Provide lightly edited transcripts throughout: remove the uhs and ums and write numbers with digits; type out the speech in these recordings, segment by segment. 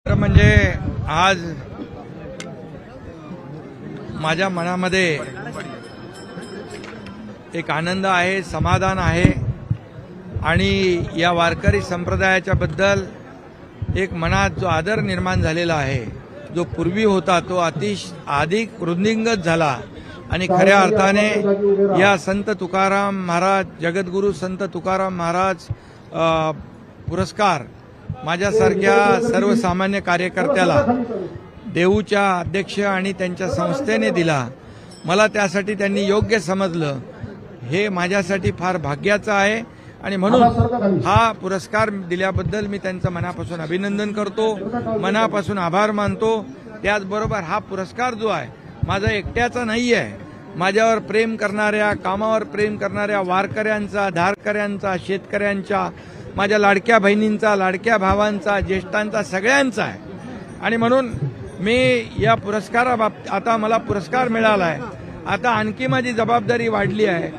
म्हणजे आज माझ्या मनामध्ये एक आनंद आहे, समाधान आहे आणि या वारकरी संप्रदायाच्या बद्दल एक मनात जो आदर निर्माण झालेला आहे, जो पूर्वी होता तो अधिक वृद्धिंगत झाला आणि खऱ्या अर्थाने या संत तुकाराम महाराज, जगद्गुरू संत तुकाराम महाराज पुरस्कार माझ्यासारख्या सर्वसामान्य कार्यकर्त्याला देऊच्या अध्यक्ष आणि त्यांच्या संस्थेने दिला. मला त्यासाठी त्यांनी योग्य समजलं. हे माझ्यासाठी फार भाग्याचं आहे आणि म्हणून हा पुरस्कार दिल्याबद्दल मी त्यांचं मनापासून अभिनंदन करतो, मनापासून आभार मानतो. त्याचबरोबर हा पुरस्कार जो आहे माझा एकट्याचा नाही आहे. माझ्यावर प्रेम करणाऱ्या, कामावर प्रेम करणाऱ्या वारकऱ्यांचा, धारकऱ्यांचा, शेतकऱ्यांच्या, माझ्या लाडक्या बहिणींचा, लाडक्या भावांचा, ज्येष्ठांचा, सगळ्यांचा आहे. आणि म्हणून मी या पुरस्काराबाबतीत आता मला पुरस्कार मिळाला आहे. आता आणखी माझी जबाबदारी वाढली आहे.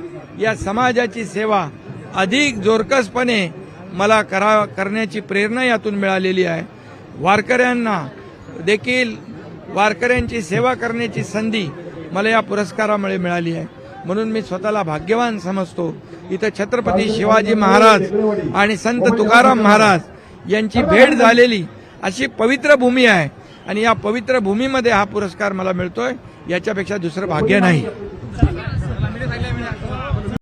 या समाजाची सेवा अधिक जोरकसपणे मला करण्याची प्रेरणा यातून मिळालेली आहे. वारकऱ्यांना देखील वारकऱ्यांची सेवा करण्याची संधी मला या पुरस्कारामुळे मिळाली आहे. म्हणून मी स्वतःला भाग्यवान समजतो. इथं छत्रपती शिवाजी महाराज आणि संत तुकाराम महाराज यांची भेट झालेली अशी पवित्र भूमी आहे आणि या पवित्र भूमीमध्ये हा पुरस्कार मला मिळतोय. याच्यापेक्षा दुसरं भाग्य नाही.